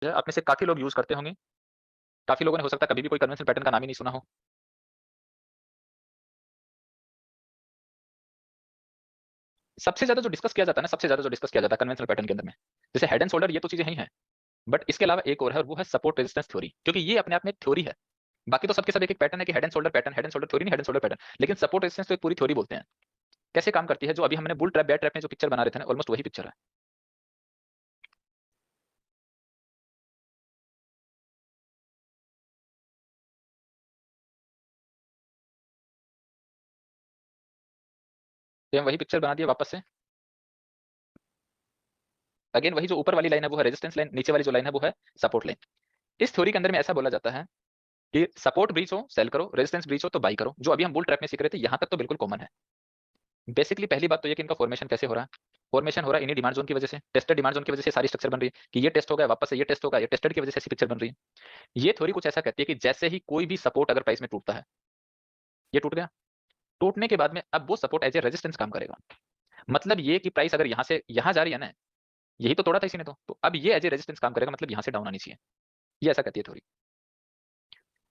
आप में से काफ़ी लोग यूज़ करते होंगे। काफ़ी लोगों ने हो सकता है कभी भी कोई कन्वेंशनल पैटर्न का नाम ही नहीं सुना हो। सबसे ज़्यादा जो डिस्कस किया जाता है ना, सबसे ज़्यादा जो डिस्कस किया जाता है कन्वेंशनल पैटर्न के अंदर में, जैसे हेड एंड शोल्डर ये तो चीज़ें ही हैं, बट इसके अलावा एक और है और वो है सपोर्ट रेजिस्टेंस थ्योरी, क्योंकि ये अपने आप में थ्योरी है। बाकी तो सबके सब एक-एक पैटर्न है कि head and shoulder pattern, head and shoulder theory नहीं, हेड एंड शोल्डर पैटर्न। लेकिन सपोर्ट रेजिस्टेंस तो एक पूरी थ्योरी बोलते हैं। कैसे काम करती है? जो अभी हमने बुल ट्रैप, बेयर ट्रैप में जो पिक्चर बना रहे थे ना, ऑलमोस्ट वही पिक्चर है। सेम वही पिक्चर बना दिया वापस से। अगेन वही जो ऊपर वाली लाइन है वो है रेजिस्टेंस लाइन, नीचे वाली जो लाइन है वो है सपोर्ट लाइन। इस थ्योरी के अंदर में ऐसा बोला जाता है कि सपोर्ट ब्रीच हो सेल करो, रेजिस्टेंस ब्रीच हो तो बाई करो। जो अभी हम बुल ट्रैप में सीख रहे थे, यहां तक तो बिल्कुल कॉमन है। बेसिकली पहली बात तो ये कि इनका फॉर्मेशन कैसे हो रहा है। फॉर्मेशन हो रहा है इन्हीं डिमांड जोन की वजह से, टेस्टेड डिमांड जोन की वजह से सारी स्ट्रक्चर बन रही है कि ये टेस्ट हो गया, वापस से ये टेस्ट होगा, ये टेस्टेड की वजह से ऐसी पिक्चर बन रही है। ये थ्योरी कुछ ऐसा कहती है कि जैसे ही कोई भी सपोर्ट अगर प्राइस में टूटता है, ये टूट गया, टूटने के बाद में अब वो सपोर्ट एज ए रेजिस्टेंस काम करेगा। मतलब ये कि प्राइस अगर यहां से यहां जा रही है ना, यही तो तोड़ा था इसी ने, तो अब ये एज ए रेजिस्टेंस काम करेगा, मतलब यहां से डाउन आनी चाहिए। ये ऐसा कहती है थ्योरी।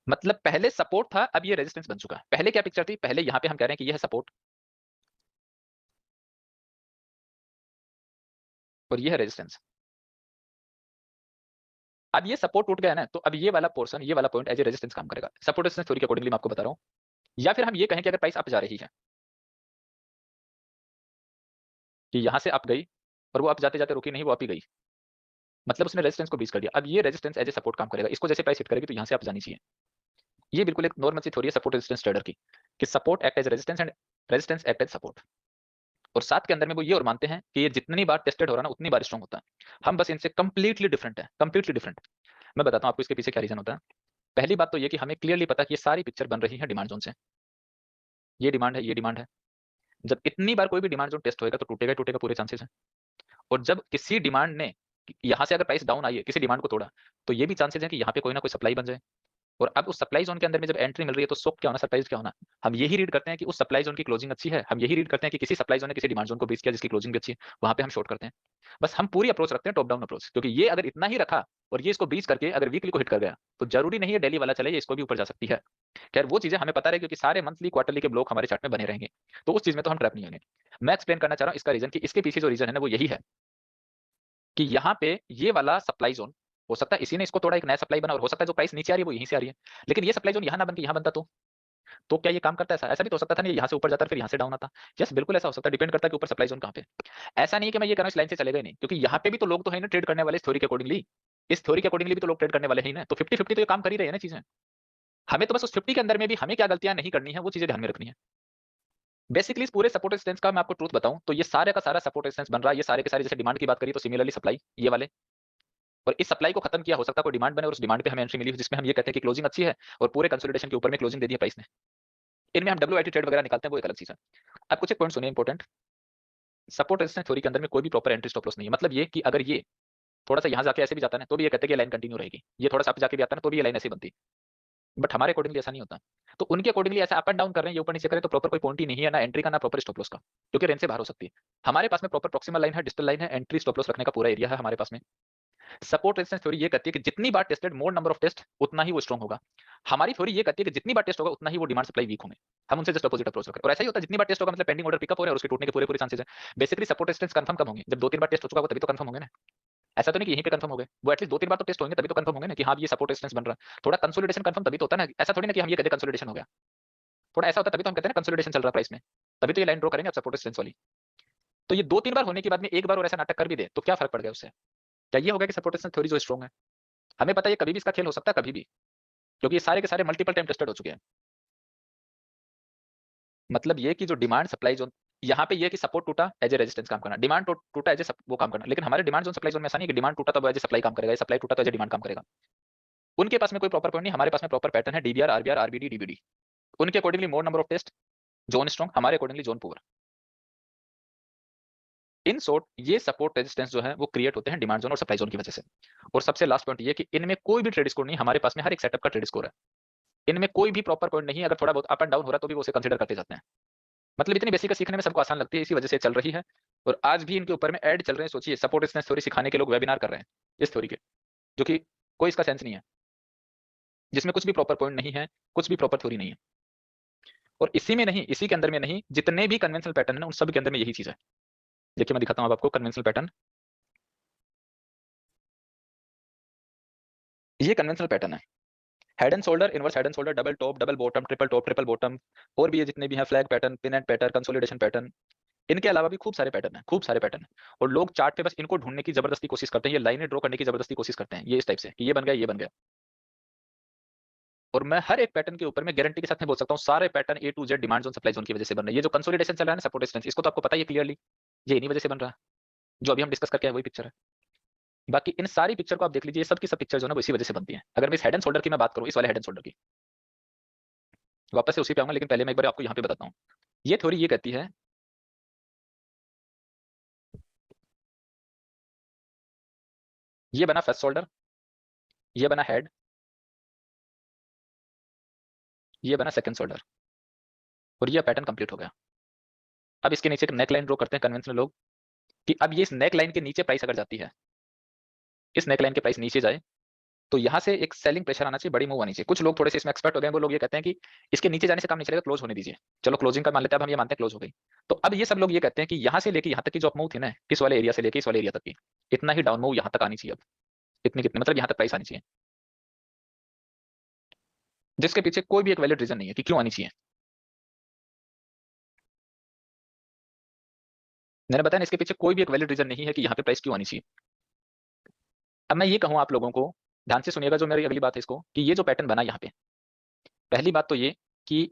मतलब पहले सपोर्ट था, अब ये रेजिस्टेंस बन चुका है। पहले क्या पिक्चर थी? पहले यहां पे हम कह रहे हैं कि ये है सपोर्ट और ये है रेजिस्टेंस। अब ये सपोर्ट टूट गया ना, तो अब ये वाला पोर्शन, ये वाला पॉइंट एज ए रेजिस्टेंस काम करेगा। सपोर्ट रेजिस्टेंस थ्योरी के अकॉर्डिंगली मैं आपको बता रहा हूं। या फिर हम ये कहें कि अगर प्राइस अप जा रही है, कि यहां से अप गई और वो अप जाते जाते रुकी नहीं, वो अप ही गई, मतलब उसने रेजिस्टेंस को बीच कर दिया। अब ये रेजिस्टेंस एज ए सपोर्ट काम करेगा। इसको जैसे प्राइस हिट करेगी तो यहां से अप जानी चाहिए। ये बिल्कुल एक नॉर्मल सी थ्योरी है सपोर्ट रेजिस्टेंस ट्रेडर की, कि support act as resistance and resistance act as support. और साथ के अंदर में वो ये और मानते हैं कि ये जितनी बार टेस्टेड हो रहा है ना, उतनी बार स्ट्रॉन्ग होता है। हम बस इनसे कंप्लीटली डिफरेंट है, कंप्लीटली डिफरेंट। मैं बताता हूं आपको इसके पीछे क्या रीजन होता है। पहली बात तो ये कि हमें क्लियरली पता है कि ये सारी पिक्चर बन रही है डिमांड जोन से। ये डिमांड है, ये डिमांड है। जब इतनी बार कोई भी डिमांड जोन टेस्ट होएगा तो टूटेगा, टूटेगा, पूरे चांसेस है। और जब किसी डिमांड ने, यहां से अगर प्राइस डाउन आई है, किसी डिमांड को तोड़ा, तो ये भी चांसेस है कि यहाँ पे कोई ना कोई सप्लाई बन जाए। और अब उस सप्लाई जोन के अंदर में जब एंट्री मिल रही है तो शॉक क्या होना, सरप्राइज क्या होना। हम यही रीड करते हैं कि उस सप्लाई जोन की क्लोजिंग अच्छी है, हम यही रीड करते हैं कि किसी सप्लाई जोन ने किसी डिमांड जोन को ब्रीच किया जिसकी क्लोजिंग भी अच्छी है, वहां पे हम शॉर्ट करते हैं। बस हम पूरी अप्रोच रखते हैं टॉप डाउन अप्रोच, क्योंकि ये अगर इतना ही रखा और ये इसको ब्रीच करके अगर वीकली को हिट कर गया, तो जरूरी नहीं है डेली वाला चले, ये इसको भी ऊपर जा सकती है। खैर वो चीजें हमें पता रहे, क्योंकि सारे मंथली क्वार्टरली के ब्लॉक हमारे चार्ट में बने रहेंगे, तो उस चीज में तो हम ट्रैप नहीं होंगे। मैं एक्सप्लेन करना चाह रहा हूँ इसका रीजन, कि इसके पीछे जो रीजन है ना वो यही है कि यहाँ पे ये वाला सप्लाई जोन, हो सकता है इसी ने इसको थोड़ा एक नया सप्लाई बना, और हो सकता है जो प्राइस नीचे आ रही है वो यहीं से आ रही है। लेकिन ये सप्लाई जोन यहाँ ना बन के यहाँ बनता तो क्या ये काम करता है? ऐसा ऐसा भी तो हो सकता था ना, यहाँ से ऊपर जाता फिर यहाँ से डाउन आता। यस बिल्कुल ऐसा हो सकता है, डिपेंड करता है कि ऊपर सप्लाई जोन कहाँ पे। ऐसा नहीं है कि मैं ये कह रहा हूँ इस लाइन से चलेगा ही नहीं, क्योंकि यहाँ पे भी तो लोग तो है ना ट्रेड करने वाले इस थ्योरी के अकॉर्डिंगली। इस थ्योरी के अकॉर्डिंगली भी तो लोग ट्रेड करने वाले हैं ना, तो 50-50 तो ये काम कर ही रहे हैं ना चीजें। हमें तो बस उस 50 के अंदर में भी हमें क्या गलतियां नहीं करनी है, वो चीजें ध्यान में रखनी है। बेसिकली इस पूरे सपोर्ट रेजिस्टेंस का मैं आपको ट्रूथ बताऊं तो ये सारे का सारा सपोर्ट रेजिस्टेंस बन रहा है। ये सारे के सारे, जैसे डिमांड की बात करी तो सिमिलरली सप्लाई ये वाले, और इस सप्लाई को खत्म किया, हो सकता है कोई डिमांड बने और उस डिमांड पे हमें एंट्री मिली हो, जिसमें हम ये कहते हैं कि क्लोजिंग अच्छी है और पूरे कंसोलिडेशन के ऊपर में क्लोजिंग दे दी है प्राइस ने। इनमें हम डब्ल्यूआईटी ट्रेड वगैरह निकालते हैं, वो एक अलग चीज है। अब कुछ एक पॉइंट सुनिए इंपॉर्टेंट। सपोर्ट रेजिस्टेंस थ्योरी के अंदर में कोई भी प्रॉपर एंट्री स्टॉप लॉस नहीं है। मतलब ये कि अगर ये थोड़ा सा यहाँ जाके ऐसे भी जाता है तो भी ये कहते हैं कि लाइन कंटिन्यू रहेगी, ये थोड़ा सा अप जाके भी आता है तो भी ये लाइन ऐसे बनती। बट हमारे अकॉर्डिंगली ऐसा नहीं होता। तो उनके अकॉर्डिंगली ऐसा अप एंड डाउन कर रहे हैं, ये ऊपर नीचे करें तो प्रॉपर कोई पॉइंट ही नहीं है, ना एंट्री का ना प्रॉपर स्टॉप लॉस का, क्योंकि रेंज से बाहर हो सकती है। हमारे पास में प्रॉपर प्रॉक्सिमल लाइन है, डिस्टल लाइन है, एंट्री स्टॉप लॉस रखने का पूरा एरिया है हमारे पास में। सपोर्ट रेजिस्टेंस थ्योरी ये कहती है कि जितनी बार tested, more number of test, उतना ही वो स्ट्रॉन्ग होगा। हमारी थ्योरी ये कहती है कि जितनी बार टेस्ट होगा उतना ही वो डिमांड सप्लाई वीक होंगे। हम उनसे जस्ट अपोजिट अप्रोच रखें, और ऐसा ही होता है, जितनी बार टेस्ट होगा मतलब पेंडिंग ऑर्डर पिकअप हो रहा है और उसके टूटने के पूरे पूरे चांसेस है। बेसिकली सपोर्ट रेजिस्टेंस कंफर्म कब होंगे? जब 2-3 बार टेस्ट हो चुका होगा तभी तो कंफर्म होंगे ना। ऐसा तो नहीं कि यहीं पे कंफर्म हो गए, वो एटलीस्ट 2-3 बार तो टेस्ट होंगे तभी तो कंफर्म होंगे ना कि हाँ ये सपोर्ट रेजिस्टेंस बन रहा है। थोड़ा कंसोलिडेशन कंफर्म तभी तो होता है ना, ऐसा थोड़ी ना कि हम ये कहते हैं कंसोलिडेशन हो गया। थोड़ा ऐसा होता है तभी तो हम कहते हैं ना कंसोलिडेशन चल रहा है प्राइस में, तभी तो ये लाइन ड्रॉ करेंगे आप सपोर्ट रेजिस्टेंस वाली। तो ये 2-3 बार होने के बाद में एक बार और ऐसा नाटक कर भी दे तो क्या फर्क पड़ गया उससे? क्या ये होगा कि सपोर्ट रेजिस्टेंस थ्योरी जो स्ट्रॉन्ग है? हमें पता है ये कभी भी इसका खेल हो सकता है, कभी भी, क्योंकि ये सारे के सारे मल्टीपल टाइम टेस्टेड हो चुके हैं। मतलब ये कि जो डिमांड सप्लाई जोन, यहाँ पे ये कि सपोर्ट टूटा एज ए रेजिस्टेंस काम करना, डिमांड टूटा एज ए वो काम करना। लेकिन हमारे डिमांड जोन सप्लाई जोन में ऐसा नहीं कि डिमांड टूटा तो एज ए सप्लाई काम करेगा, सप्लाई टूटा तो एज ए डिमांड काम करेगा। उनके पास में कोई प्रॉपर पॉइंट नहीं, हमारे पास में प्रॉपर पैटर्न है, डीबीआर, आरबीआर, आरबीडी, डीबीडी। उनके accordingly more number of test, zone strong, हमारे accordingly zone poor. In short ये सपोर्ट रेजिस्टेंस जो है वो क्रिएट होते हैं डिमांड जोन और सप्लाई जोन की वजह से। और सबसे लास्ट पॉइंट ये कि इनमें कोई भी ट्रेड स्कोर नहीं, हमारे पास में हर एक सेटअप का ट्रेड स्कोर है। इनमें कोई भी प्रॉपर पॉइंट नहीं है, अगर थोड़ा बहुत अप एंड डाउन हो रहा है तो भी वो उसे कंसीडर करते जाते हैं। मतलब इतनी बेसिक सीखने में सबको आसान लगती है, इसी वजह से चल रही है। और आज भी इनके ऊपर में ऐड चल रहे हैं। सोचिए सपोर्ट रेजिस्टेंस थ्योरी सिखाने के लोग वेबिनार कर रहे हैं इस थ्योरी के। जो कि कोई इसका सेंस नहीं है, जिसमें कुछ भी प्रॉपर पॉइंट नहीं है, कुछ भी प्रॉपर थ्योरी नहीं है। और इसी में नहीं, इसी के अंदर में नहीं, जितने भी कन्वेंशनल पैटर्न है ना, उन सब के अंदर में यही चीज है। देखिए मैं दिखाता हूं अब आपको कन्वेंशनल पैटर्न। ये कन्वेंशनल पैटर्न है, head and shoulder, inverse head and shoulder, double top, double bottom, top, triple bottom, और भी ये जितने भी हैं, flag pattern, pin and pattern, consolidation pattern, इनके अलावा भी खूब सारे पैटर्न हैं, खूब सारे पैटर्न हैं। और लोग चार्ट पे बस इनको ढूंढने की जबरदस्ती कोशिश करते हैं, ये लाइनें ड्रॉ करने की जबरदस्ती कोशिश करते हैं, ये इस टाइप से कि ये बन गया, ये बन गया। और मैं हर एक पैटर्न के ऊपर मैं गारंटी के साथ में बोल सकता हूँ, सारे pattern A to Z demand zone supply zone की वजह से बन रहे हैं। ये जो कंसोलिडेशन चल रहा है ना, सपोर्ट रेजिस्टेंस, इसको तो आपको पता ही है क्लियरली, ये इन्हीं वजह से बन रहा है, जो अभी हम डिस्कस करके आए वही पिक्चर है। बाकी इन सारी पिक्चर को आप देख लीजिए, ये सब की सब पिक्चर जो है ना वो इसी वजह से बनती है। अगर मैं इस हेड एंड शोल्डर की मैं बात करूँ, इस वाले हेड एंड शोल्डर की, वापस से उसी पे आऊंगा, लेकिन पहले मैं एक बार आपको यहाँ पे बताता हूँ। ये थ्योरी ये कहती है, ये बना फर्स्ट शोल्डर, ये बना हेड, ये बना सेकंड शोल्डर, और ये पैटर्न कंप्लीट हो गया। अब इसके नीचे नेक लाइन ड्रॉ करते हैं कन्वेंशनल लोग, कि अब ये इस नेक लाइन के नीचे प्राइस अगर जाती है, इस नेक लाइन के प्राइस नीचे जाए, तो यहाँ से एक सेलिंग प्रेशर आना चाहिए, बड़ी मूव आनी चाहिए। कुछ लोग थोड़े से इसमें एक्सपर्ट हो गए हैं, वो लोग ये कहते हैं कि इसके नीचे जाने से काम नहीं चलेगा, क्लोज होने दीजिए। चलो क्लोजिंग का मान लेते हैं, अब हम ये मानते हैं क्लोज हो गई। तो अब ये सब लोग ये कहते हैं कि यहाँ से लेके यहाँ तक की जो अप मूव थी ना, इस वाले एरिया से लेके इस वाले एरिया तक की, इतना ही डाउन मूव यहाँ तक आनी चाहिए। अब इतनी कितनी मतलब यहाँ तक प्राइस आनी चाहिए, जिसके पीछे कोई भी एक वैलिड रीजन नहीं है कि क्यों आनी चाहिए। मैंने बताया ना, इसके पीछे कोई भी एक वैलिड रीजन नहीं है कि यहाँ पे प्राइस क्यों आनी चाहिए। अब मैं ये कहूँ आप लोगों को, ध्यान से सुनिएगा जो मेरी अगली बात है इसको, कि ये जो पैटर्न बना यहाँ पे, पहली बात तो ये कि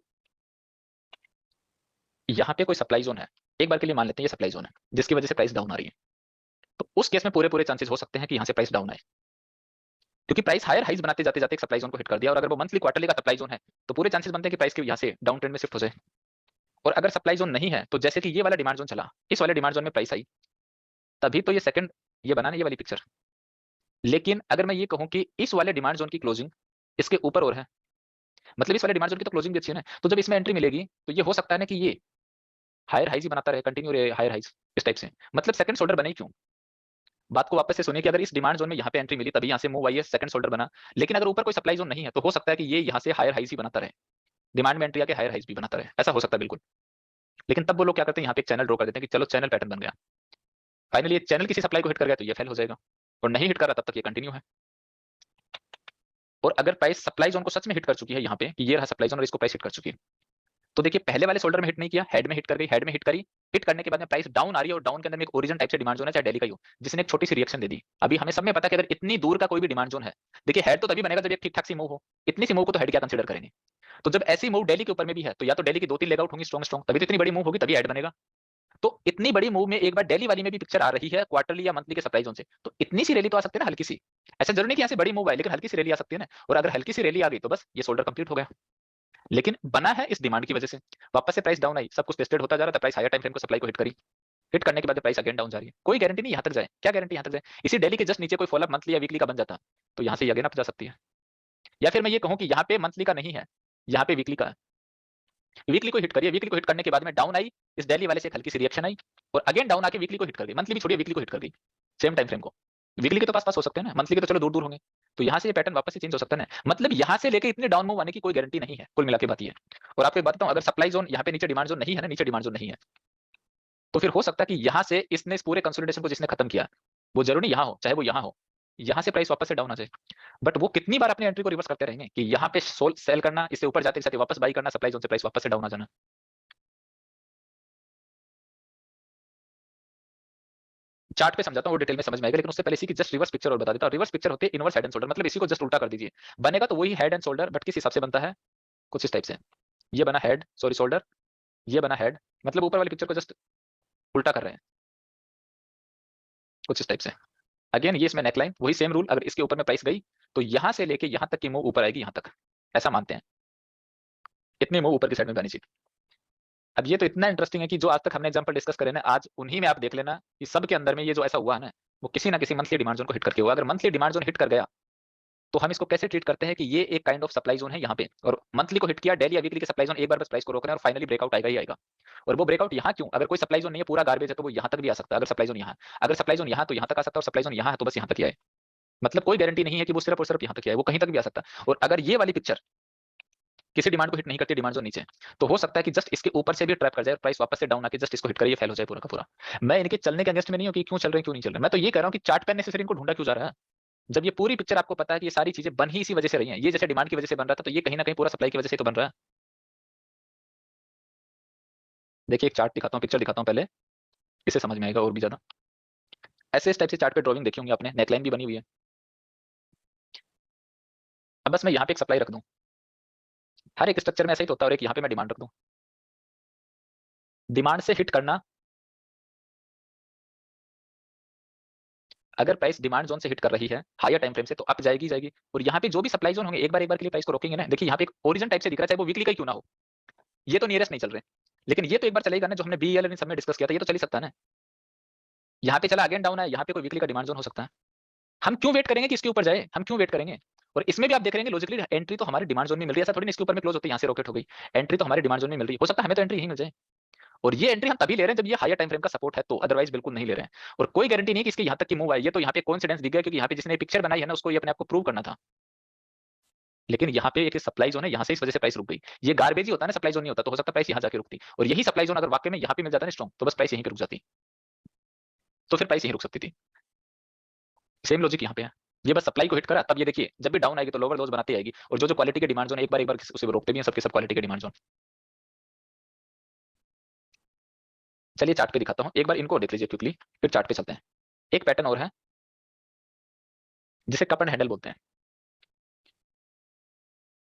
यहाँ पे कोई सप्लाई जोन है, एक बार के लिए मान लेते हैं ये सप्लाई जोन है, जिसकी वजह से प्राइस डाउन आ रही है। तो उस केस में पूरे पूरे चांसेस हो सकते हैं कि यहाँ से प्राइस डाउन आए, क्योंकि प्राइस हायर हाइज बनाते जाते जाते एक सप्लाई जोन को हिट कर दिया, और अगर वो मंथली क्वार्टरली का सप्लाई जोन है, तो पूरे चांसेस बनते हैं कि प्राइस के यहाँ से डाउन ट्रेंड में शिफ्ट हो जाए। और अगर सप्लाई जोन नहीं है, तो जैसे कि ये वाला डिमांड जोन चला, इस वाले डिमांड जोन में प्राइस आई, तभी तो ये सेकंड ये बना ना ये वाली पिक्चर। लेकिन अगर मैं ये कहूँ कि इस वाले डिमांड जोन की क्लोजिंग इसके ऊपर और है, मतलब इस वाले डिमांड जोन की तो क्लोजिंग भी अच्छी है ना, तो जब इसमें एंट्री मिलेगी तो ये हो सकता है ना कि ये हायर हाइज ही बनाता रहे, कंटिन्यू रहे हायर हाइज इस टाइप से। मतलब सेकंड शोल्डर बने ही क्यों? बात को वापस से सुनिए कि अगर इस डिमांड जोन में यहाँ पे एंट्री मिली तभी यहाँ से मूव आई है, सेकंड शोल्डर बना। लेकिन अगर ऊपर कोई सप्लाई जोन नहीं है, तो हो सकता है कि ये यहाँ से हायर हाइज ही बनाता रहे, डिमांड में एंट्री आके हायर हाइज भी बनाता रहे, ऐसा हो सकता है बिल्कुल। लेकिन तब वो लोग क्या करते हैं, यहाँ पे एक चैनल ड्रॉ कर देते हैं कि चलो चैनल पैटर्न बन गया, फाइनली ये चैनल किसी सप्लाई को हिट कर गया तो ये फेल हो जाएगा, और नहीं हिट कर रहा तब तक ये कंटिन्यू है। और अगर प्राइस सप्लाई जोन को सच में हिट कर चुकी है यहाँ पे, कि ये रहा सप्लाई जोन और इसको प्राइस हिट कर चुकी है, तो देखिए पहले वाले शोल्डर में हिट नहीं किया, हेड में हिट कर गई, हेड में हिट करी, हिट करने के बाद में प्राइस डाउन आ रही है, और डाउन के अंदर में एक ओरिजिन टाइप से डिमांड जोन है, चाहे डेली का ही हो, जिसने एक छोटी सी रिएक्शन दे दी। अभी हमें सब में पता है कि अगर इतनी दूर का कोई भी डिमांड जोन है, देखिए हेड तो तभी बनेगा जब एक ठीक ठाक सी मूव हो, इतनी सी मूव को तो हेड क्या कंसीडर करेंगे। तो जब ऐसी मूव डेली के ऊपर में भी है, तो या तो डेली की 2-3 लेग आउट होंगी स्ट्रॉन्ग स्ट्रॉन्ग, तभी तो इतनी बड़ी मूव होगी, तभी हेड बनेगा। तो इतनी बड़ी मूव में एक बार डेली वाली में भी पिक्चर आ रही है, क्वार्टरली या मंथली के सप्लाई जोन से, तो इतनी सी रैली तो आ सकती है ना हल्की सी। ऐसा जरूरी नहीं कि यहाँ से बड़ी मूव आए, लेकिन हल्की सी रैली आ सकती है ना। और अगर हल्की सी रैली आ गई तो बस ये शोल्डर कंप्लीट हो गया। लेकिन बना है इस डिमांड की वजह से, वापस से प्राइस डाउन आई, सब कुछ टेस्टेड होता जा रहा था, प्राइस हायर टाइम फ्रेम को सप्लाई को हिट करी, हिट करने के बाद प्राइस अगेन डाउन जा रही है, कोई गारंटी नहीं यहाँ तक जाए, क्या गारंटी यहाँ तक जाए। इसी डेली के जस्ट नीचे कोई फॉलोअप मंथली या वीकली का बन जाता, तो यहाँ से अगेन अप जा सकती है। या फिर मैं ये कहूँ कि यहाँ पे मंथली का नहीं है, यहाँ पे वीकली का है, वीकली को हिट करिए, वीकली को हिट करने के बाद में डाउन आई, इस डेली वाले से एक हल्की सी रिएक्शन आई, और अगेन डाउन आके वीकली को हिट कर गई, मंथली भी छोड़िए वीकली को हिट कर गई, सेम टाइम फ्रेम को। वीकली के तो पास पास हो सकते हैं ना, मंथली के तो चलो दूर दूर होंगे। तो यहाँ से ये पैटर्न वापस से चेंज हो सकता है ना, मतलब यहाँ से लेके इतने डाउन मूव आने की कोई गारंटी नहीं है, कुल मिला के बात ये है। और आपको एक बात बताऊं, अगर सप्लाई जोन यहाँ पे नीचे डिमांड जोन नहीं है ना, नीचे डिमांड जोन नहीं है, तो फिर हो सकता है कि यहाँ से इसने इस पूरे कंसोलिडेशन को जिसने खत्म किया, वो जरूरी यहाँ हो, चाहे वो यहाँ हो, यहाँ से प्राइस वापस से डाउन आ जाए। बट वो कितनी बार अपनी एंट्री को रिवर्स करते रहेंगे कि यहाँ पे सेल करना, इससे ऊपर जाते जाते वापस बाई करना, सप्लाई जोन से प्राइस वापस से डाउन आ जाना। चार्ट पे समझाता हूँ, वो डिटेल में समझ में आएगा, लेकिन उससे पहले इसी की जस्ट रिवर्स पिक्चर और बता देता हूँ। रिवर्स पिक्चर होती है इनवर्स हेड एंड शोल्डर, मतलब इसी को जस्ट उल्टा कर दीजिए, बनेगा तो वही हेड एंड शोल्डर, बट किस हिसाब से बनता है, कुछ इस टाइप से। ये बना हेड, सॉरी शोल्डर, ये बना हेड, मतलब ऊपर वाली पिक्चर को जस्ट उल्टा कर रहे हैं, कुछ इस टाइप से। अगेन ये इसमें नेकलाइन, वही सेम रूल, अगर इसके ऊपर में प्राइस गई तो यहां से लेके यहां तक की मूव ऊपर आएगी, यहां तक, ऐसा मानते हैं, इतनी मूव ऊपर की साइड में जानी चाहिए। अब ये तो इतना इंटरेस्टिंग है कि जो आज तक हमने एग्जांपल डिस्कस करे ना, आज उन्हीं में आप देख लेना कि सब के अंदर में ये जो ऐसा हुआ ना, वो किसी ना किसी मंथली डिमांड जोन को हिट करके हुआ। अगर मंथली डिमांड जोन हिट कर गया, तो हम इसको कैसे ट्रीट करते हैं कि ये एक काइंड ऑफ सप्लाई जोन है यहाँ पे, और मंथली को हिट किया, डेली या वीकली के सप्लाई जोन एक बार बस प्राइस को रोकना है, और फाइनली ब्रेकआउट आएगा ही आएगा। और वो ब्रेकआउट यहाँ क्यों, अगर कोई सप्लाई जोन नहीं है, पूरा गार्बेज है, तो वो यहाँ तक भी आ सकता है। अगर सप्लाई जोन यहाँ, अगर सप्लाई जोन यहाँ तो यहाँ तक आ सकता है, और सप्लाई जोन यहाँ है तो बस यहाँ तक ही आए। मतलब कोई गारंटी नहीं है कि वो सिर्फ और सिर्फ यहाँ तक ही आए, वो कहीं तक भी आ सकता है। और अगर ये वाली पिक्चर किसी डिमांड को हिट नहीं करती, डिमांड जो नीचे, तो हो सकता है कि जस्ट इसके ऊपर से भी ट्रैप कर जाए और प्राइस वापस से डाउन आके जस्ट इसको हिट करे, ये फेल हो जाए पूरा का पूरा। मैं इनके चलने के अगेंस्ट में नहीं हूँ कि क्यों चल रहे हैं क्यों नहीं चल रहे हैं, मैं तो ये कह रहा हूँ कि चार्ट पे नेसेसरी इनको ढूंढा क्यों जा रहा है, जब ये पूरी पिक्चर आपको पता है कि ये सारी चीजें बन ही इसी वजह से रही हैं। ये जैसे डिमांड की वजह से बन रहा था, तो ये कहीं ना कहीं पूरा सप्लाई की वजह से तो बन रहा है। देखिए एक चार्ट दिखाता हूँ, पिक्चर दिखाता हूँ पहले, इससे समझ में आएगा और भी ज्यादा। ऐसे इस टाइप से चार्ट पे ड्राइंग देखी होंगी आपने, नेकलाइन भी बनी हुई है। अब बस मैं यहाँ पे एक सप्लाई रख दूं, हर एक स्ट्रक्चर में ऐसा ही तो होता है, और एक यहाँ पे मैं डिमांड रख दूं। डिमांड से हिट करना, अगर प्राइस डिमांड जोन से हिट कर रही है हायर टाइम फ्रेम से, तो अप जाएगी जाएगी। और यहाँ पे जो भी सप्लाई जोन होंगे एक बार के लिए प्राइस को रोकेंगे ना। देखिए यहाँ पे एक ओरिजिन टाइप से दिख रहा है, चाहे वो वीकली का ही क्यों ना हो, ये तो नियरेस्ट नहीं चल रहे, लेकिन ये तो एक बार चलेगा ना, जो हमने बीएल इन सब में डिस्कस किया था, ये तो चल ही सकता है ना। यहाँ पे चला अगेन डाउन है, यहाँ पे कोई वीकली का डिमांड जोन हो सकता है। हम क्यों वेट करेंगे कि इसके ऊपर जाए, हम क्यों वेट करेंगे। और इसमें भी आप देख रहे हैं लॉजिकली एंट्री तो हमारी डिमांड जोन में मिल रही है, ऐसा थोड़ी ना इसके ऊपर में क्लोज होती है यहाँ से रॉकेट हो गई, एंट्री तो हमारी डिमांड जोन में मिल रही है, हो सकता है हमें तो एंट्री यही मिल जाए। और ये एंट्री हम तभी ले रहे हैं जब ये हायर टाइम फ्रेम का सपोर्ट है, तो अदरवाइज बिल्कुल नहीं ले रहे हैं। और कोई गारंटी नहीं कि इसके यहाँ तक की मूव आई, ये तो यहाँ पे कोइंसिडेंस दिख गया, क्योंकि यहाँ पे जिसने पिक्चर बनाई है ना, उसको ये अपने आप को प्रूव करना था। लेकिन यहाँ पे एक सप्लाई जोन है, यहाँ से इस वजह से प्राइस रुक गई। ये गार्बेज ही होता है ना, सप्लाई जोन नहीं होता, तो हो सकता है प्राइस यहाँ जाके रुकती। और यही सप्लाई जोन अगर वाकई में यहाँ पे मिल जाता है स्ट्रॉन्ग, तो बस प्राइस यहीं पे रुक जाती, तो फिर प्राइस यहीं रुक सकती थी। सेम लॉजिक यहाँ पे है, ये बस सप्लाई को हिट करा, तब ये देखिए जब भी डाउन आएगी तो लोअर लोज बनाती आएगी। और जो जो क्वालिटी के डिमांड जोन एक बार उसे रोकते भी हैं, सबके सब क्वालिटी के डिमांड जोन। चलिए चार्ट पे दिखाता हूँ, एक बार इनको देख लीजिए क्विकली, फिर चार्ट पे चलते हैं। एक पैटर्न और है जिसे कप एंड हैंडल बोलते हैं,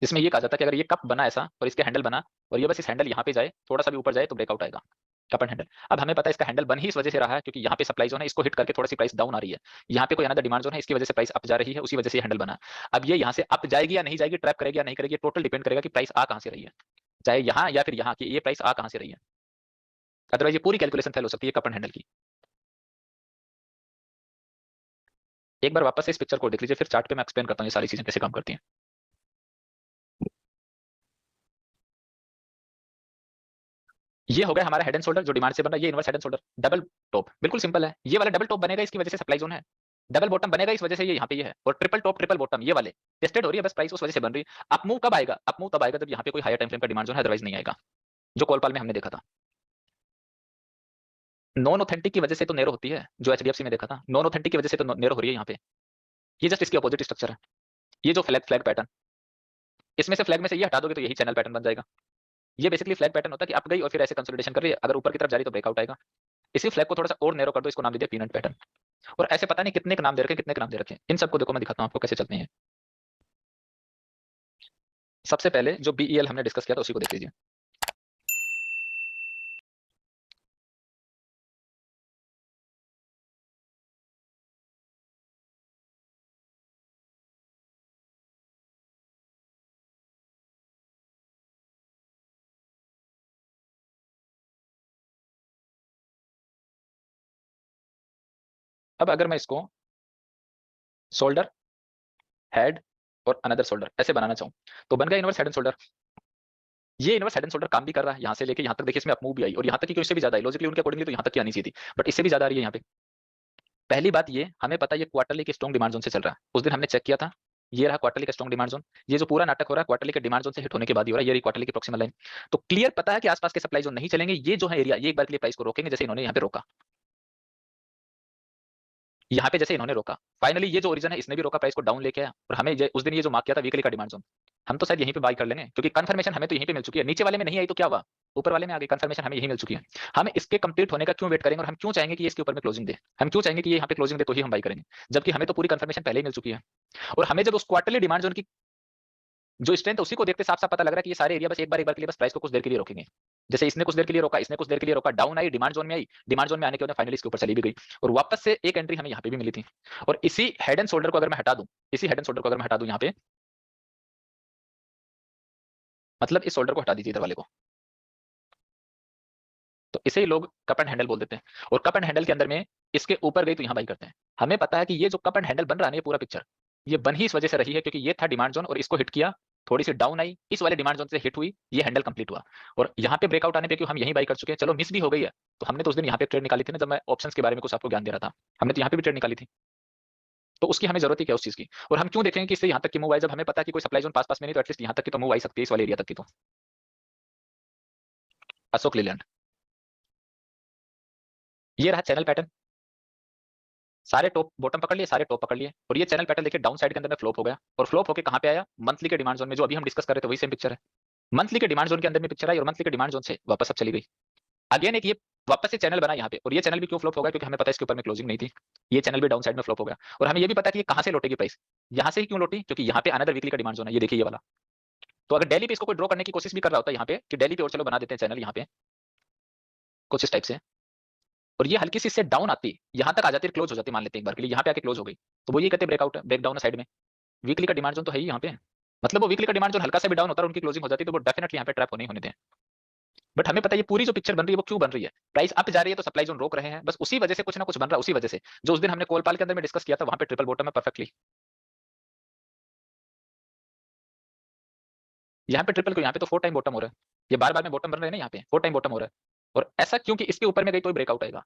जिसमें ये कहा जाता है कि अगर ये कप बना ऐसा और इसके हैंडल बना, और ये बस इस हैंडल यहाँ पे जाए, थोड़ा सा भी ऊपर जाए, तो ब्रेकआउट आएगा, कप एंड हैंडल। अब हमें पता है इसका हैंडल बन ही इस वजह से रहा है, क्योंकि यहाँ पे सप्लाई जोन है, इसको हिट करके थोड़ी सी प्राइस डाउन आ रही है, यहाँ पे कोई अनदर डिमांड जोन है, इसकी वजह से प्राइस अप जा रही है, उसी वजह से हैंडल बना। अब ये यहाँ से अप जाएगी या नहीं जाएगी, ट्रैप करेगी या नहीं करेगी, टोटल डिपेंड करेगा कि प्राइस आ कहाँ से रही है, चाहे यहाँ या फिर यहाँ की, ये प्राइस आ कहाँ से रही है। अदरवाइज ये पूरी कैलकुलेशन फेल हो सकती है कप एंड हैंडल की। एक बार वापस से इस पिक्चर को देख लीजिए, फिर चार्ट पे मैं एक्सप्लेन करता हूँ ये सारी चीजें कैसे काम करती हैं। ये हो गया हमारा हेड एंड शोल्डर जो डिमांड से बन रहा है, ये inverse head and shoulder. Double top बिल्कुल सिंपल है, ये वाला डबल टॉप बनेगा इसकी वजह से सप्लाई जोन है, डबल बॉटम बनेगा इस वजह से ये यहाँ पे ये है, और ट्रिपल टॉप ट्रिपल बॉटम ये वाले टेस्टेड हो रही है, बस प्राइस उस वजह से बन रही है। अप मूव कब आएगा, अप मूव तब आएगा जब यहाँ पे कोई हायर टाइम फ्रेम का डिमांड जोन है, अदरवाइज नहीं आएगा, जो कॉलपाल में हमने देखा था। नॉन ऑथेंटिक की वजह से तो नेरो होती है, जो एचडीएफसी में देखा था, नॉन ऑथेंटिक की वजह से तो नेरो हो रही है यहाँ पे। ये जस्ट इसकी अपोजिट स्ट्रक्चर है, ये जो फ्लैग फ्लैग पैटर्न, इसमें से फ्लैग में से ये हटा दोगे तो यही चैनल पैटर्न बन जाएगा। ये बेसिकली फ्लैग पैटर्न होता है कि अप गई और फिर ऐसे कंसोलिडेशन कर रही है, अगर ऊपर की तरफ जा रही तो ब्रेकआउट आएगा। इसी फ्लैग को थोड़ा सा और नैरो कर दो, इसको नाम दे दिया पीनट पैटर्न। और ऐसे पता नहीं कितने नाम दे रखे, कितने नाम दे रखे हैं, इन सबको देखो मैं दिखाता हूँ आपको कैसे चलते हैं। सबसे पहले जो बीईएल हमने डिस्कस किया था उसी को देख लीजिए। अब अगर मैं इसको शोल्डर, हेड और अनदर शोल्डर ऐसे बनाना चाहूँ, तो बन गया इनवर्स हेड एंड शोल्डर। ये इनवर्स हेड एंड शोल्डर काम भी कर रहा है, यहाँ से लेके यहाँ तक देखिए, इसमें अप मूव भी आई, और यहाँ तक की क्यों इससे भी ज्यादा है, लॉजिकली उनके अकॉर्डिंगली तो यहाँ तक की आनी चाहिए थी, बट इससे भी ज्यादा आ रही है यहाँ पे। पहली बात ये हमें पता है ये क्वार्टरली के स्ट्रॉन्ग डिमांड जोन से चल रहा है, उस दिन हमने चेक किया था, ये रहा क्वार्टरली का स्ट्रॉन्ग डिमांड जोन। ये जो पूरा नाटक हो रहा है क्वार्टरली के डिमांड जोन से हिट होने के बाद ही हो रहा है, ये रही क्वार्टरली की प्रोक्सिमल लाइन। तो क्लियर पता है कि आसपास के सप्लाई जोन नहीं चलेंगे, ये जो है एरिया, ये एक बार के लिए प्राइस को रोकेंगे, जैसे इन्होंने यहाँ पे रोका, यहाँ पे जैसे इन्होंने रोका, फाइनली ये जो ओरिजन है इसने भी रोका, प्राइस को डाउन लेके आया, और हमें उस दिन ये जो मार्क किया था वीकली का डिमांड जोन, हम तो शायद यहीं पे बाय कर लेंगे, क्योंकि कंफर्मेशन हमें तो यहीं पे मिल चुकी है, नीचे वाले में नहीं आई तो क्या हुआ, ऊपर वाले में आ गई, कंफर्मेशन हमें यहीं मिल चुकी है। हम इसके कंप्लीट होने का क्यों वेट करेंगे, और हम क्यों चाहेंगे कि ये इसके ऊपर में क्लोजिंग दे, हम क्यों चाहेंगे कि ये यहाँ पे क्लोजिंग दे तो ही हम बाय करेंगे, जबकि हमें तो पूरी कंफर्मेशन पहले ही मिल चुकी है। और हमें जब उस क्वार्टरली डिमांड जोन की जो स्ट्रेंथ उसी को देखते साफ साफ पता लग रहा है कि ये सारे एरिया बस एक बार के लिए बस प्राइस को कुछ देर के लिए रोकेंगे। जैसे इसने कुछ देर के लिए रोका, इसने कुछ देर के लिए रोका, डाउन आई, डिमांड जोन में आई, डिमांड जोन में आने के बाद फाइनली इसके ऊपर चली भी गई, और वापस से एक एंट्री हमें यहाँ पे भी मिली थी। और इसी हेड एंड शोल्डर को अगर मैं हटा दूं, इसी हेड एंड शोल्डर को अगर मैं हटा दूं यहाँ पे, मतलब इस शोल्डर को हटा दीजिए इधर वाले को, तो इसे ही लोग कप एंड हैंडल बोल देते हैं। और कप एंड हैंडल के अंदर में इसके ऊपर गई तो यहाँ बाई करते हैं। हमें पता है कि ये जो कप एंड हैंडल बन रहा है ये पूरा पिक्चर, ये बन ही इस वजह से रही है क्योंकि ये था डिमांड जोन, और इसको हिट किया, थोड़ी सी डाउन आई, इस वाले डिमांड जोन से हिट हुई, ये हैंडल कंप्लीट हुआ, और यहाँ पे ब्रेकआउट आने पे क्यों हम यहीं बाई कर चुके हैं, चलो मिस भी हो गई है, तो हमने तो उस दिन यहाँ पे ट्रेड निकाली थी ना, जब मैं ऑप्शंस के बारे में कुछ आपको ज्ञान दे रहा था, हमने तो यहाँ पे भी ट्रेड निकाली थी। तो उसकी हमें जरूरत ही क्या है उस चीज की। और हम क्यों देखेंगे कि इससे यहाँ तक की मूव आई, जब हमें पता है कि कोई सप्लाई जोन पास में नहीं, तो एटलीस्ट यहाँ तक की तो मूव आई सकती है, इस वाले एरिया तक की। तो अशोक लीलैंड, ये रहा चैनल पैटर्न, सारे टॉप बॉटम पकड़ लिए, सारे टॉप पकड़ लिए, और ये चैनल पैटर्न देखिए डाउन साइड के अंदर में फ्लॉप हो गया, और फ्लॉप होकर कहां पे आया, मंथली के डिमांड जोन में, जो अभी हम डिस्कस कर रहे थे वही सेम पिक्चर है। मंथली के डिमांड जोन के अंदर में पिक्चर आई, और मंथली के डिमांड जोन से वापस अब चली गई। अगेन एक ये वापस से चैनल बना यहाँ पे, और ये चैनल भी क्यों फ्लॉप होगा, क्योंकि हमें पता है इसके ऊपर में क्लोजिंग नहीं थी, ये चैनल भी डाउन साइड में फ्लॉप हो गया। और हमें ये भी पता है कि ये कहां से लौटेगी प्राइस, यहाँ से ही क्यों लौटी, क्योंकि यहाँ पे अनदर वीकली का डिमांड जोन है, ये देखिए ये वाला। तो अगर डेली पे इसको कोई ड्रॉ करने की कोशिश भी कर रहा होता है यहाँ पे, कि डेली पे और चलो बना देते हैं चैनल यहाँ पे कुछ इस टाइप से, और ये हल्की सी इससे डाउन आती, यहाँ तक आ जाती है, क्लोज हो जाती, मान लेते हैं एक बार के लिए यहाँ पे आके क्लोज हो गई, तो वो ये कहते हैं ब्रेकआउट है, ब्रेक डाउन है साइड में, वीकली का डिमांड जोन तो है ही यहाँ पे, मतलब वो वीकली का डिमांड जोन हल्का सा भी डाउन होता है, उनकी क्लोजिंग हो जाती है, तो वो डेफिनेटली यहाँ पे ट्रैप होने ही होने दें। बट हमें पता है ये पूरी जो पिक्चर बन रही है वो क्यों बन रही है, प्राइस अप जा रही है तो सप्लाई जोन रोक रहे हैं, बस उसी वजह से कुछ ना कुछ बन रहा है, उसी वजह से जो उस दिन हमने कोलपाल के अंदर में डिस्कस किया था, वहां पे ट्रिपल बॉटम है परफेक्टली। यहाँ पे ट्रिपल क्यों, यहाँ पे तो 4 टाइम बॉटम हो रहा है, ये बार बार में बॉटम बन रहे हैं ना, यहाँ पे 4 टाइम बॉटम हो रहा है, और ऐसा क्योंकि इसके ऊपर में गई तो ब्रेकआउट आएगा।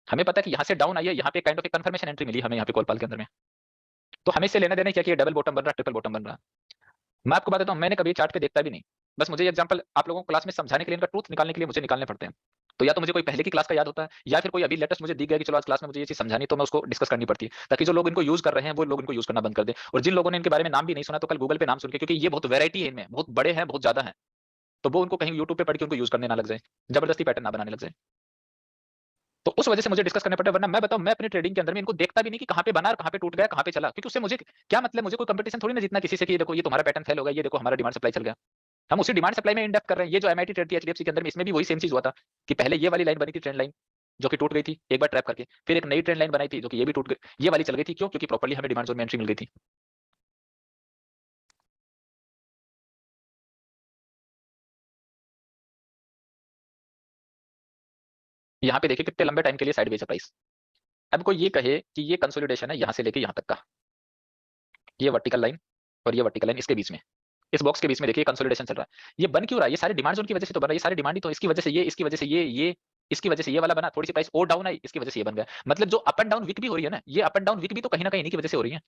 हमें पता है कि यहाँ से डाउन आई है, यहाँ पे काइंड ऑफ एक कंफर्मेशन एंट्री मिली हमें यहाँ पे कोलपाल के अंदर में, तो हमें इससे लेना देना क्या कि ये डबल बॉटम बन रहा है, ट्रिपल बॉटम बन रहा है। मैं आपको बता देता हूँ, मैंने कभी चार्ट पे देखता भी नहीं, बस मुझे एग्जांपल आप लोगों को क्लास में समझाने के लिए, इनका ट्रूथ निकालने के लिए मुझे निकालने पड़ते हैं। तो या तो मुझे कोई पहले की क्लास का याद होता है, या फिर कोई अभी लेटेस्ट मुझे दिख गया कि चलो आज क्लास में मुझे ये चीज समझानी, तो मैं उसको डिस्कस करनी पड़ती है, ताकि जो लोग इनको यूज कर रहे हैं वो लोग इनको यूज करना बंद कर दें, और जिन लोगों ने इनके बारे में नाम भी नहीं सुना, तो कल गूगल पे नाम सुन के, क्योंकि ये बहुत वैरायटी है इनमें, बहुत बड़े हैं, बहुत ज्यादा है, तो वो उनको कहीं यूट्यूब पे पढ़ के उनको यूज करने ना लग जाए, जबरदस्ती पैटर्न ना बनाने लग जाए, तो उस वजह से मुझे डिस्कस करने पड़े। वरना मैं बताऊं, मैं अपनी ट्रेडिंग के अंदर में इनको देखता भी नहीं कि कहां पे बना और कहां पे टूट गया, कहां पे चला, क्योंकि उससे मुझे क्या मतलब, मुझे कोई कंपटीशन थोड़ी ना जीतना किसी से कि ये देखो ये तुम्हारा पैटर्न फेल हो गया, ये देखो हमारा डिमांड सप्लाई चल गया। हम उसी डिमांड सप्लाई में इन डेप्थ कर रहे हैं। ये जो एमआईटी ट्रेड थी एचडीएफसी के अंदर में, इसमें भी वही सेम चीज हुआ था कि पहले ये वाली लाइन बनी थी ट्रेंड लाइन, जो कि टूट गई थी एक बार ट्रैप करके, फिर एक नई ट्रेंड लाइन बनाई थी जो कि ये भी टूट गई, ये वाली चल गई थी, क्यों, क्योंकि प्रॉपर्ली हमें डिमांड जोन में एंट्री मिल गई थी। यहाँ पे देखिए कितने लंबे टाइम के लिए साइडवेज है प्राइस। अब कोई ये कहे कि ये कंसोलिडेशन है यहाँ से लेके यहाँ तक का, ये वर्टिकल लाइन और ये वर्टिकल लाइन इसके बीच में, इस बॉक्स के बीच में देखिए कंसोलिडेशन चल रहा है, ये बन क्यों रहा है, ये सारे डिमांड जोन की वजह से तो बन रहा है, ये सारे डिमांड ही तो इसकी वजह से, ये इसकी वजह से ये इसकी वजह से ये वाला बना, थोड़ी सी प्राइस और डाउन आई, इसकी वजह से ये बन गया। मतलब जो अप एंड डाउन वीक भी हो रही है ना, ये अप एंड डाउन वीक भी तो कहीं ना कहीं इन्हीं की वजह से हो रही है।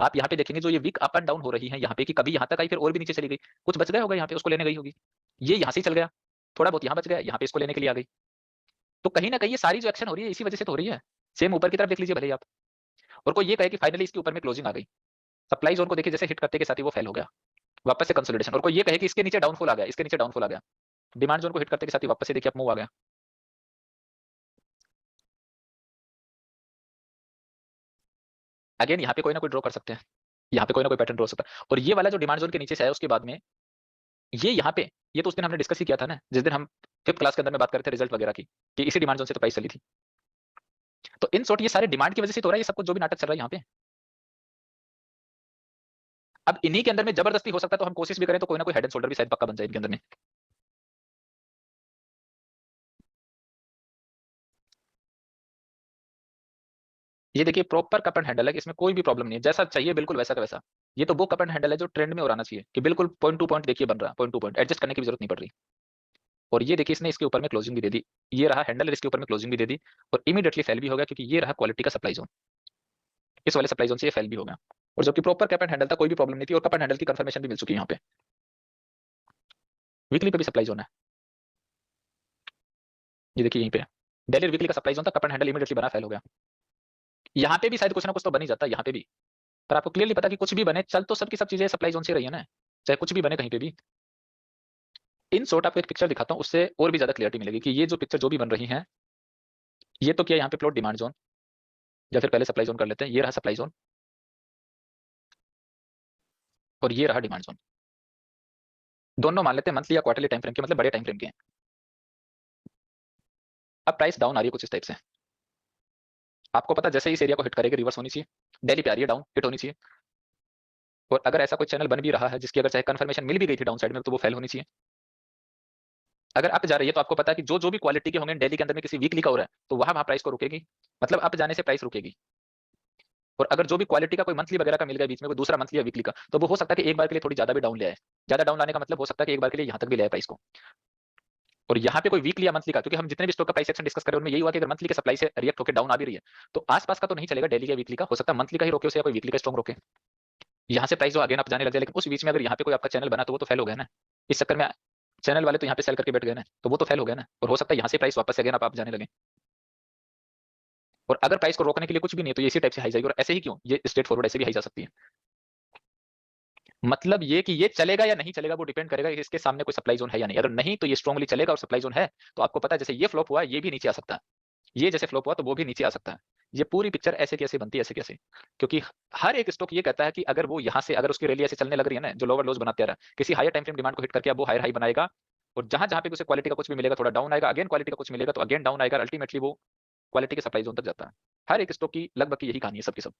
आप यहाँ पे देखेंगे जो ये वीक अप एंड डाउन हो रही है यहाँ पे, कि कभी यहाँ तक आई फिर और भी नीचे चली गई, कुछ बच गया होगा यहाँ पे, उसको लेने गई होगी, ये यहाँ से चल गया, थोड़ा बहुत यहाँ बच गया, यहाँ पे इसको लेने के लिए आ गई, तो कहीं ना कहीं ये सारी जो एक्शन हो रही है इसी वजह से तो हो रही है। सेम ऊपर की तरफ देख लीजिए भले ही आप, और कोई ये कहे कि फाइनली इसके ऊपर में क्लोजिंग आ गई, सप्लाई जोन को देखिए जैसे हिट करते के साथ ही वो फेल हो गया, वापस से कंसोलिडेशन, और कोई ये कहे कि इसके नीचे डाउनफॉल आ गया, इसके नीचे डाउनफॉल आ गया, डिमांड जोन को हिट करते के साथ ही वापस से देखिए मूव आ गया। अगेन यहाँ पे कोई ना कोई ड्रॉ कर सकते हैं, यहाँ पे कोई ना कोई पैटर्न ड्रॉ हो सकता है, और ये वाला जो डिमांड जोन के नीचे से आया उसके बाद में ये यहाँ पे, ये तो उस दिन हमने डिस्कस ही किया था ना, जिस दिन हम 5th क्लास के अंदर में बात कर रहे थे रिजल्ट वगैरह की, कि इसी डिमांड जोन से तो प्राइस चली थी। तो इन शॉर्ट ये सारे डिमांड की वजह से तो हो रहा है ये सब कुछ जो भी नाटक चल रहा है यहाँ पे। अब इन्हीं के अंदर में जबरदस्ती हो सकता है, तो हम कोशिश भी करें तो कोई ना कोई हेड एंड शोल्डर भी शायद पक्का बन जाए इनके अंदर में। ये देखिए प्रॉपर कप एंड हैंडल है, कि इसमें कोई भी प्रॉब्लम नहीं है, जैसा चाहिए बिल्कुल वैसा का वैसा। ये तो वो कप एंड हैंडल है जो ट्रेंड में और आना चाहिए, कि बिल्कुल पॉइंट टू पॉइंट देखिए बन रहा है, पॉइंट टू पॉइंट एडजस्ट करने की भी जरूरत नहीं पड़ रही। और ये देखिए इसने इसके ऊपर में क्लोजिंग भी दे दी, ये रहा हैंडल, इसके ऊपर में क्लोजिंग भी दे दी, और इमीडिएटली फेल भी हो गया, क्योंकि ये रहा क्वालिटी का सप्लाई जोन, इस वाले सप्लाई जोन से ये फेल भी हो गया, और जबकि प्रॉपर कैप एंड हैंडल था, कोई भी प्रॉब्लम नहीं थी, और कप एंड हैंडल की कंफर्मेशन भी मिल चुकी है यहाँ पे। वीकली पे भी सप्लाई जोन है, ये देखिए यहीं पे डेली वीकली का सप्लाई जोन था, कप एंड हैंडल इमीडिएटली बना, फेल हो गया। यहाँ पे भी शायद कुछ ना कुछ तो बन ही जाता है यहाँ पे भी, पर आपको क्लियरली पता कि कुछ भी बने, चल तो सबकी सब चीजें सप्लाई जोन से रही है ना, चाहे कुछ भी बने कहीं पे भी। इन शॉर्ट आपको एक पिक्चर दिखाता हूँ, उससे और भी ज्यादा क्लियरिटी मिलेगी कि ये जो पिक्चर जो भी बन रही है, ये तो क्या यहाँ पे प्लॉट डिमांड जोन, या फिर पहले सप्लाई जोन कर लेते हैं, ये रहा सप्लाई जोन और ये रहा डिमांड जोन, दोनों मान लेते हैं मंथली या क्वार्टरली टाइम फ्रेम के, मतलब बड़े टाइम फ्रेम के हैं। अब प्राइस डाउन आ रही है कुछ इस टाइप से, आपको पता जैसे ही इस एरिया को हिट करेगी रिवर्स होनी चाहिए, डेली पे आ रही है डाउन, हिट होनी चाहिए, और अगर ऐसा कोई चैनल बन भी रहा है जिसकी अगर चाहे कंफर्मेशन मिल भी गई थी डाउन साइड में, तो वो फेल होनी चाहिए। अगर अप जा रही है तो आपको पता है कि जो जो भी क्वालिटी के होंगे डेली के अंदर में किसी वीकली का हो रहा है, तो वहां प्राइस को रुकेगी, मतलब अप जाने से प्राइस रुकेगी। और अगर जो भी क्वालिटी का कोई मंथली वगैरह का मिल गया बीच में, कोई दूसरा मंथली या वीकली का, तो वो हो सकता है कि एक बार के लिए थोड़ी ज्यादा भी डाउन ले आए, ज्यादा डाउन लाने का मतलब हो सकता है कि एक बार के लिए यहाँ तक भी ले आए प्राइस को। और यहाँ पे कोई वीकली या मंथली का, क्योंकि हम जितने भी स्टॉक का प्राइस एक्शन डिस्कस कर रहे हैं उनमें यही हुआ कि अगर मंथली के सप्लाई से रिएक्ट होकर डाउन आ भी रही है तो आसपास का तो नहीं चलेगा, डेली या वीकली का हो सकता है मंथली का ही रोके उसे, या कोई वीकली का स्ट्रॉन्ग रोके, यहाँ से प्राइस जो अगेन आप जाने लग जाए। लेकिन उस बीच में अगर यहाँ पे कोई आपका चैनल बना तो वो तो फेल हो गया ना, इस चक्कर में चैनल वाले तो यहाँ पे सेल करके बैठ गए ना, तो वो तो फेल हो गया ना, और हो सकता है यहाँ से प्राइस वापस से अगेन आप जाने लगे। और अगर प्राइस को रोकने के लिए कुछ भी नहीं है तो ये इसी टाइप से हाई जाएगी, और ऐसे ही क्यों, ये स्ट्रेट फॉरवर्ड ऐसे भी हाई जा सकती है। मतलब ये कि ये चलेगा या नहीं चलेगा वो डिपेंड करेगा कि इसके सामने कोई सप्लाई जोन है या नहीं। अगर नहीं तो ये स्ट्रांगली चलेगा, और सप्लाई जोन है तो आपको पता है जैसे ये फ्लॉप हुआ ये भी नीचे आ सकता है, ये जैसे फ्लॉप हुआ तो वो भी नीचे आ सकता है। ये पूरी पिक्चर ऐसे कैसे बनती है, ऐसे कैसे, क्योंकि हर एक स्टॉक ये कहता है कि अगर वो यहाँ से अगर उसकी रैली ऐसे चलने लग रही है ना, जो लोअर लोज बनाते आ रहा है, किसी हायर टाइम फ्रेम डिमांड को हिट करके अब वो हायर हाई बनाएगा, और जहां जहां पे उसे क्वालिटी का कुछ भी मिलेगा थोड़ा डाउन आएगा, अगेन क्वालिटी का कुछ मिलेगा तो अगेन डाउन आएगा, अल्टीमेटली वो क्वालिटी के सप्लाई जोन तक जाता है। हर एक स्टॉक की लगभग की यही कहानी है सबकी सब।